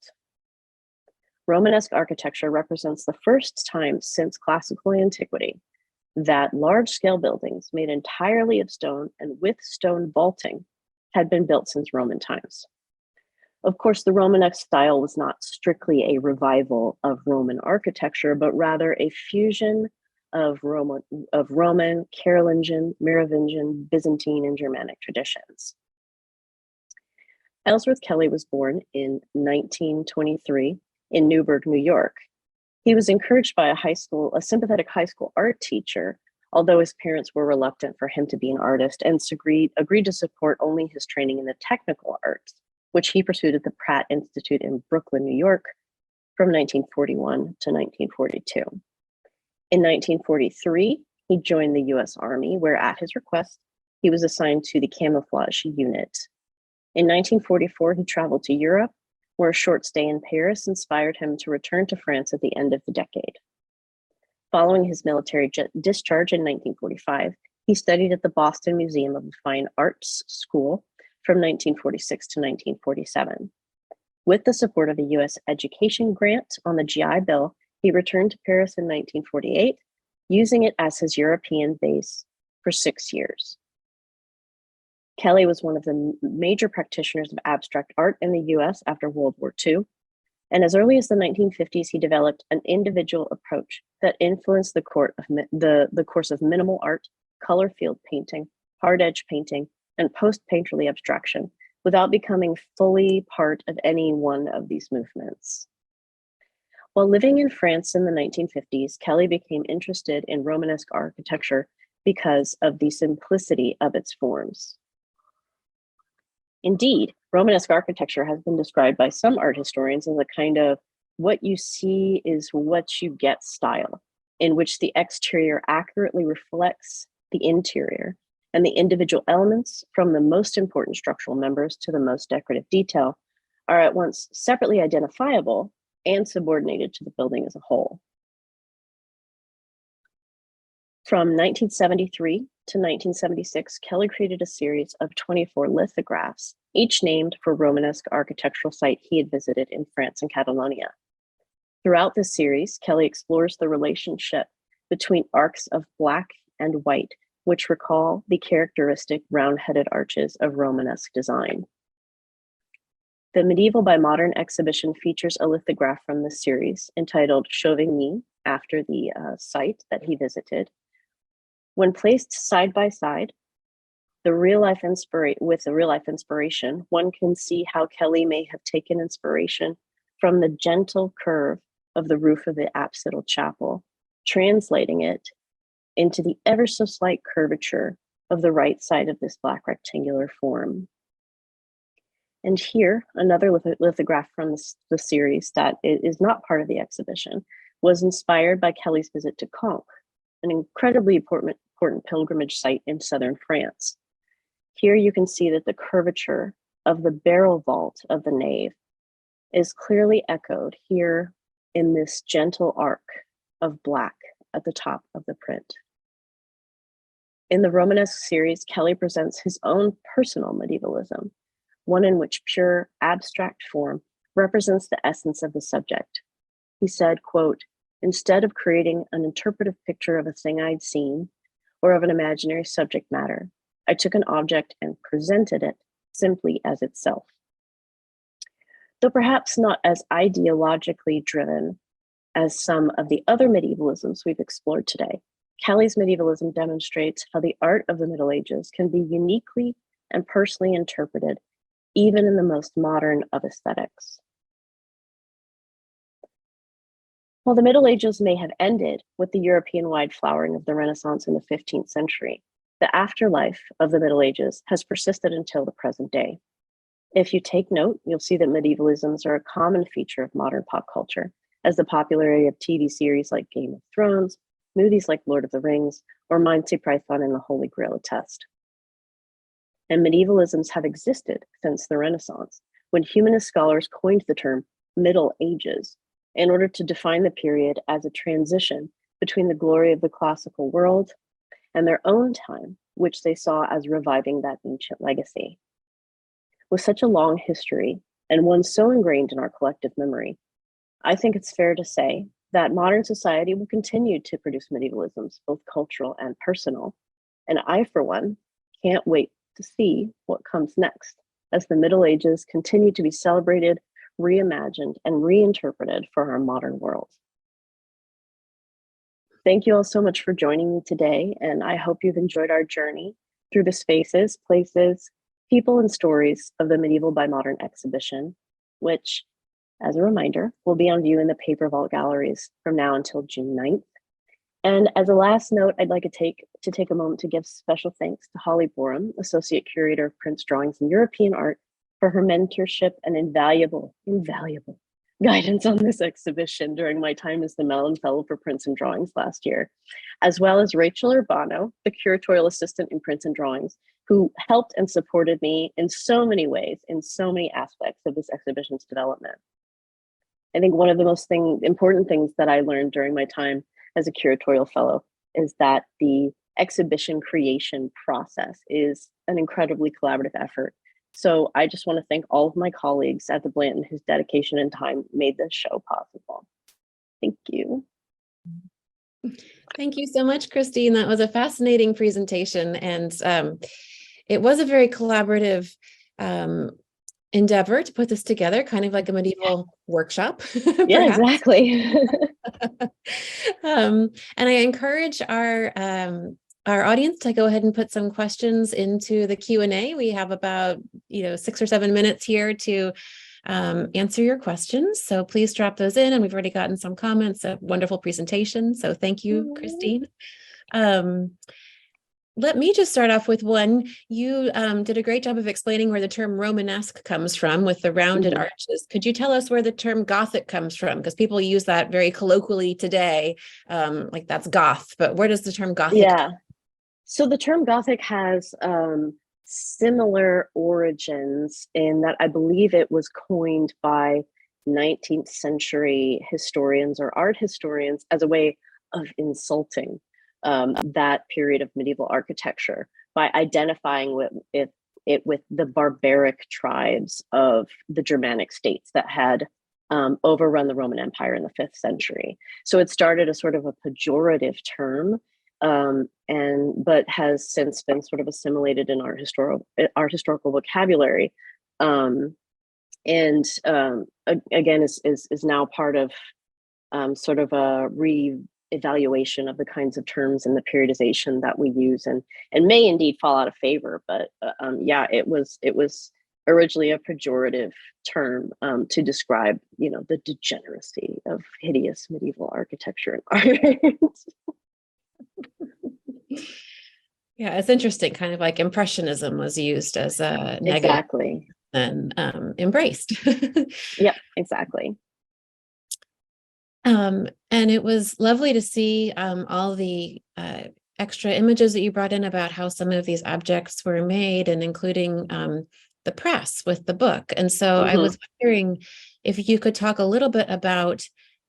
[SPEAKER 2] Romanesque architecture represents the first time since classical antiquity that large-scale buildings made entirely of stone and with stone vaulting had been built since Roman times. Of course, the Romanesque style was not strictly a revival of Roman architecture, but rather a fusion of Roman, Carolingian, Merovingian, Byzantine, and Germanic traditions. Ellsworth Kelly was born in 1923 in Newburgh, New York. He was encouraged by a sympathetic high school art teacher, although his parents were reluctant for him to be an artist and agreed to support only his training in the technical arts, which he pursued at the Pratt Institute in Brooklyn, New York, from 1941 to 1942. In 1943, he joined the US Army, where at his request, he was assigned to the camouflage unit. In 1944, he traveled to Europe, where a short stay in Paris inspired him to return to France at the end of the decade. Following his military discharge in 1945, he studied at the Boston Museum of Fine Arts School from 1946 to 1947. With the support of a US education grant on the GI Bill, he returned to Paris in 1948, using it as his European base for 6 years. Kelly was one of the major practitioners of abstract art in the US after World War II. And as early as the 1950s, he developed an individual approach that influenced the course of minimal art, color field painting, hard edge painting, and post-painterly abstraction without becoming fully part of any one of these movements. While living in France in the 1950s, Kelly became interested in Romanesque architecture because of the simplicity of its forms. Indeed, Romanesque architecture has been described by some art historians as a kind of what you see is what you get style, in which the exterior accurately reflects the interior, and the individual elements, from the most important structural members to the most decorative detail, are at once separately identifiable and subordinated to the building as a whole. From 1973 to 1976, Kelly created a series of 24 lithographs, each named for Romanesque architectural site he had visited in France and Catalonia. Throughout this series, Kelly explores the relationship between arcs of black and white, which recall the characteristic round-headed arches of Romanesque design. The Medieval by Modern exhibition features a lithograph from this series entitled Chauvigny, after the site that he visited. When placed side by side, with the real life inspiration, one can see how Kelly may have taken inspiration from the gentle curve of the roof of the apsidal chapel, translating it into the ever so slight curvature of the right side of this black rectangular form. And here, another lithograph from the series that is not part of the exhibition was inspired by Kelly's visit to Caen, an incredibly important pilgrimage site in southern France. Here you can see that the curvature of the barrel vault of the nave is clearly echoed here in this gentle arc of black at the top of the print. In the Romanesque series, Kelly presents his own personal medievalism, one in which pure abstract form represents the essence of the subject. He said, quote, "Instead of creating an interpretive picture of a thing I'd seen or of an imaginary subject matter, I took an object and presented it simply as itself." Though perhaps not as ideologically driven as some of the other medievalisms we've explored today, Kelly's medievalism demonstrates how the art of the Middle Ages can be uniquely and personally interpreted, even in the most modern of aesthetics. While the Middle Ages may have ended with the European-wide flowering of the Renaissance in the 15th century, the afterlife of the Middle Ages has persisted until the present day. If you take note, you'll see that medievalisms are a common feature of modern pop culture, as the popularity of TV series like Game of Thrones, movies like Lord of the Rings, or Monty Python and the Holy Grail attest. And medievalisms have existed since the Renaissance, when humanist scholars coined the term Middle Ages in order to define the period as a transition between the glory of the classical world and their own time, which they saw as reviving that ancient legacy. With such a long history, and one so ingrained in our collective memory, I think it's fair to say that modern society will continue to produce medievalisms, both cultural and personal. And I, for one, can't wait to see what comes next as the Middle Ages continue to be celebrated, reimagined, and reinterpreted for our modern world. Thank you all so much for joining me today, and I hope you've enjoyed our journey through the spaces, places, people, and stories of the Medieval by Modern exhibition, which, as a reminder, will be on view in the Paper Vault galleries from now until June 9th. And as a last note, I'd like to take a moment to give special thanks to Holly Borum, Associate Curator of Prints, Drawings, and European Art, for her mentorship and invaluable guidance on this exhibition during my time as the Mellon Fellow for Prints and Drawings last year, as well as Rachel Urbano, the curatorial assistant in Prints and Drawings, who helped and supported me in so many ways, in so many aspects of this exhibition's development. I think one of the most important things that I learned during my time as a curatorial fellow is that the exhibition creation process is an incredibly collaborative effort So I just want to thank all of my colleagues at the Blanton whose dedication and time made this show possible. Thank you.
[SPEAKER 1] Thank you so much, Christine. That was a fascinating presentation, and it was a very collaborative endeavor to put this together, kind of like a medieval workshop.
[SPEAKER 2] Yeah, exactly.
[SPEAKER 1] And I encourage our audience to go ahead and put some questions into the Q&A. We have about 6 or 7 minutes here to answer your questions. So please drop those in, and we've already gotten some comments. A wonderful presentation. So thank you, Christine. Let me just start off with one. You did a great job of explaining where the term Romanesque comes from with the rounded arches. Could you tell us where the term Gothic comes from? Because people use that very colloquially today, like that's Goth, but where does the term Gothic come from?
[SPEAKER 2] So the term Gothic has similar origins in that I believe it was coined by 19th century historians or art historians as a way of insulting that period of medieval architecture by identifying it with the barbaric tribes of the Germanic states that had overrun the Roman Empire in the 5th century. So it started as sort of a pejorative term, but has since been sort of assimilated in our historical vocabulary, again is now part of sort of a re-evaluation of the kinds of terms and the periodization that we use, and may indeed fall out of favor. But it was originally a pejorative term to describe the degeneracy of hideous medieval architecture and art.
[SPEAKER 1] Yeah, it's interesting. Kind of like Impressionism was used as a negative,
[SPEAKER 2] exactly,
[SPEAKER 1] and embraced.
[SPEAKER 2] Yep, exactly.
[SPEAKER 1] And it was lovely to see all the extra images that you brought in about how some of these objects were made, and including the press with the book. And so I was wondering if you could talk a little bit about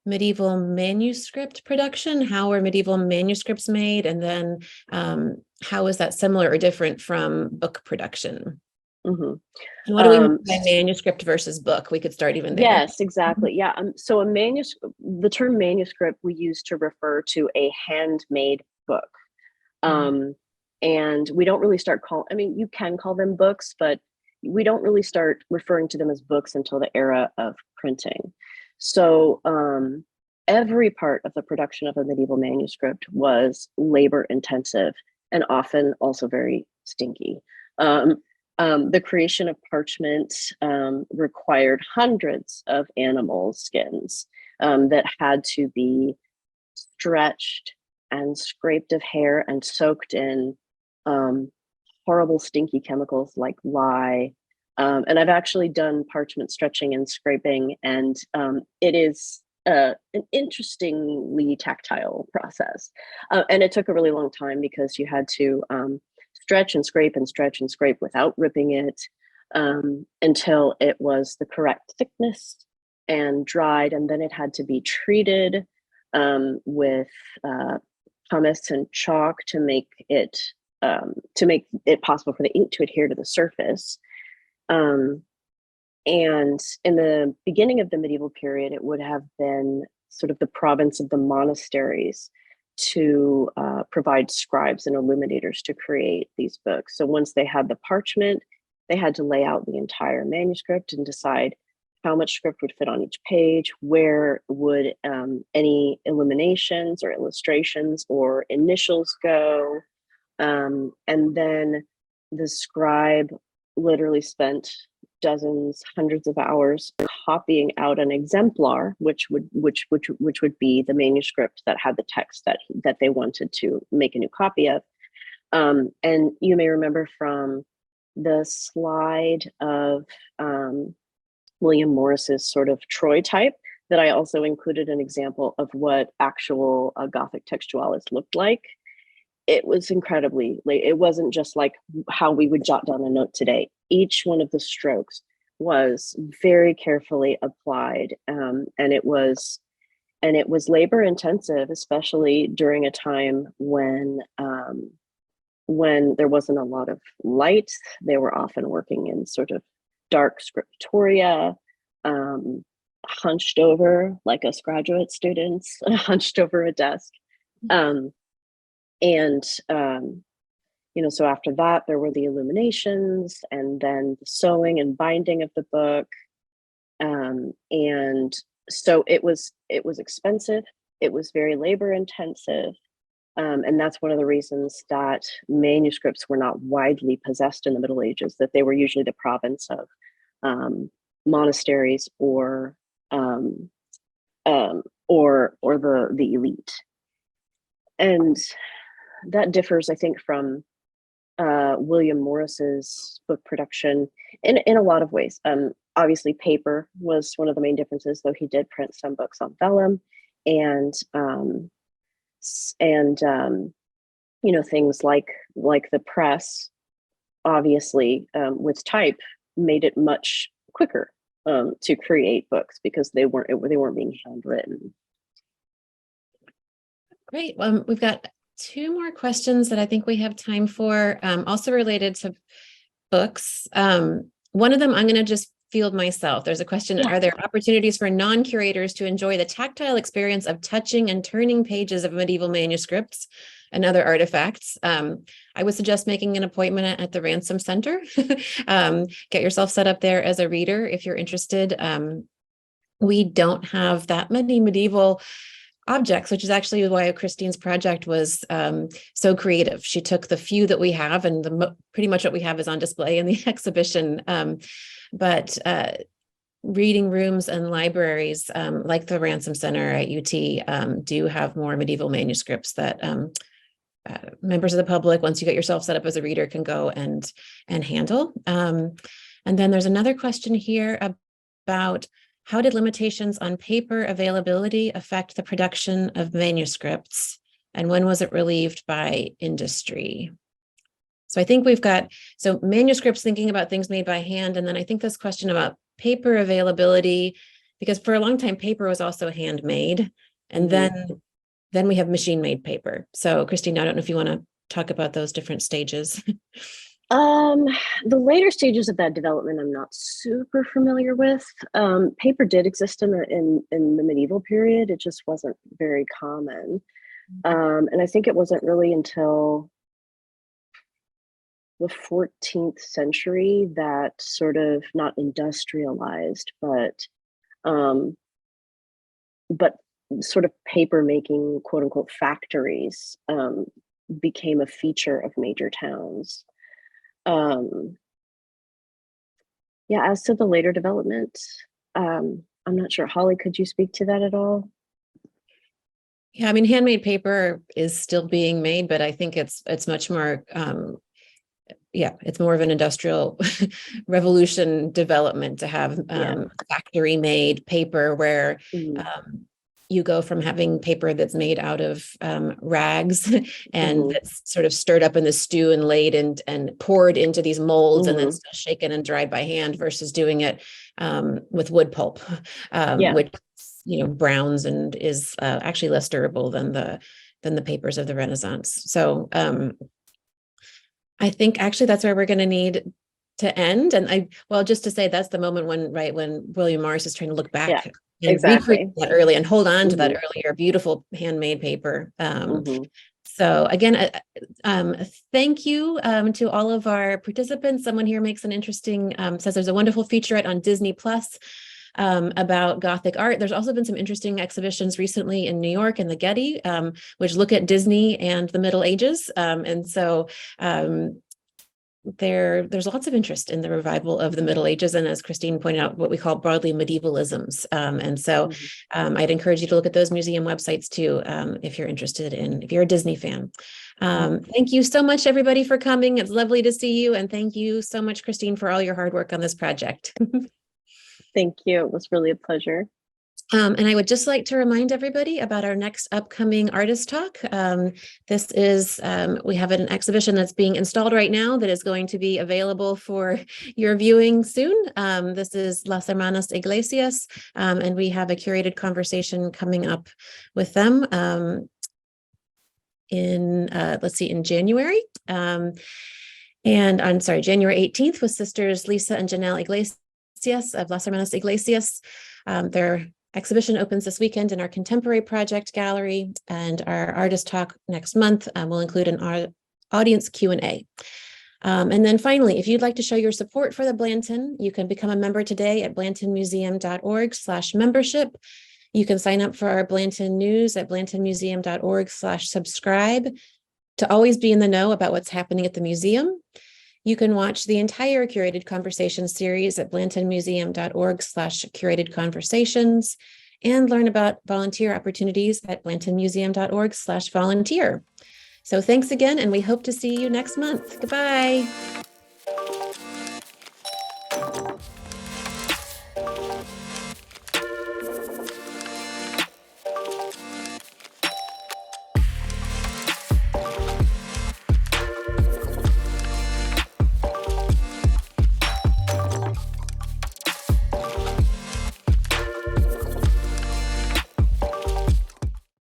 [SPEAKER 1] medieval manuscript production. How were medieval manuscripts made? And then how is that similar or different from book production? And what do we mean by manuscript versus book? We could start even there.
[SPEAKER 2] Yes, exactly. Yeah. So a manuscript, the term manuscript we use to refer to a handmade book. And we don't really start you can call them books, but we don't really start referring to them as books until the era of printing. So every part of the production of a medieval manuscript was labor intensive and often also very stinky. The creation of parchment required hundreds of animal skins that had to be stretched and scraped of hair and soaked in horrible stinky chemicals like lye. And I've actually done parchment stretching and scraping, and it is an interestingly tactile process. And it took a really long time because you had to stretch and scrape and stretch and scrape without ripping it until it was the correct thickness and dried. And then it had to be treated with pumice and chalk to make it possible for the ink to adhere to the surface. And in the beginning of the medieval period, it would have been sort of the province of the monasteries to provide scribes and illuminators to create these books. So once they had the parchment, they had to lay out the entire manuscript and decide how much script would fit on each page, where would any illuminations or illustrations or initials go. And then the scribe literally spent dozens, hundreds of hours copying out an exemplar, which would be the manuscript that had the text that they wanted to make a new copy of. And you may remember from the slide of William Morris's sort of Troy type that I also included an example of what actual Gothic textualis looked like. It was incredibly, it wasn't just like how we would jot down a note today. Each one of the strokes was very carefully applied, and it was labor intensive, especially during a time when when there wasn't a lot of light, they were often working in sort of dark scriptoria, hunched over like us graduate students, hunched over a desk. And so after that, there were the illuminations, and then the sewing and binding of the book. And so it was expensive. It was very labor intensive. And that's one of the reasons that manuscripts were not widely possessed in the Middle Ages, that they were usually the province of monasteries or the elite. And that differs, I think, from William Morris's book production in a lot of ways. Obviously, paper was one of the main differences, though he did print some books on vellum, and things like the press, obviously, with type, made it much quicker to create books because they weren't being handwritten.
[SPEAKER 1] Great. We've got 2 more questions that I think we have time for, also related to books. One of them I'm going to just field myself. There's a question, Are there opportunities for non-curators to enjoy the tactile experience of touching and turning pages of medieval manuscripts and other artifacts? I would suggest making an appointment at the Ransom Center. Get yourself set up there as a reader if you're interested. We don't have that many medieval objects, which is actually why Christine's project was so creative. She took the few that we have, and pretty much what we have is on display in the exhibition. But reading rooms and libraries like the Ransom Center at UT do have more medieval manuscripts that members of the public, once you get yourself set up as a reader, can go and handle. And then there's another question here about how did limitations on paper availability affect the production of manuscripts, and when was it relieved by industry? So I think we've got, manuscripts, thinking about things made by hand, and then I think this question about paper availability, because for a long time, paper was also handmade, and then we have machine-made paper. So Christine, I don't know if you want to talk about those different stages.
[SPEAKER 2] The later stages of that development, I'm not super familiar with. Paper did exist in the medieval period. It just wasn't very common. And I think it wasn't really until the 14th century that sort of not industrialized, but sort of paper making, quote unquote, factories became a feature of major towns. As to the later development, I'm not sure. Holly, could you speak to that at all?
[SPEAKER 1] Yeah, I mean, handmade paper is still being made, but I think it's much more, it's more of an industrial revolution development to have factory made paper where you go from having paper that's made out of rags and that's sort of stirred up in the stew and laid and poured into these molds and then shaken and dried by hand, versus doing it with wood pulp, which browns and is actually less durable than the papers of the Renaissance. So I think actually that's where we're going to need to end. And just to say, that's the moment when William Morris is trying to look back and recreate that early and hold on to that earlier beautiful handmade paper. So again, thank you to all of our participants. Someone here makes an interesting, says there's a wonderful featurette on Disney Plus about Gothic art. There's also been some interesting exhibitions recently in New York and the Getty, which look at Disney and the Middle Ages. And so there's lots of interest in the revival of the Middle Ages, and as Christine pointed out, what we call broadly medievalisms. And so I'd encourage you to look at those museum websites too, if you're interested if you're a Disney fan. Thank you so much, everybody, for coming. It's lovely to see you, and thank you so much, Christine, for all your hard work on this project.
[SPEAKER 2] Thank you. It was really a pleasure.
[SPEAKER 1] And I would just like to remind everybody about our next upcoming artist talk. This is, we have an exhibition that's being installed right now that is going to be available for your viewing soon. This is Las Hermanas Iglesias, and we have a curated conversation coming up with them in, in January. January 18th with Sisters Lisa and Janelle Iglesias of Las Hermanas Iglesias. Their exhibition opens this weekend in our Contemporary Project Gallery, and our artist talk next month will include an audience Q&A. And then finally, if you'd like to show your support for the Blanton, you can become a member today at blantonmuseum.org/membership. You can sign up for our Blanton news at blantonmuseum.org/subscribe to always be in the know about what's happening at the museum. You can watch the entire Curated Conversations series at blantonmuseum.org/curated conversations and learn about volunteer opportunities at blantonmuseum.org/volunteer. So thanks again, and we hope to see you next month. Goodbye.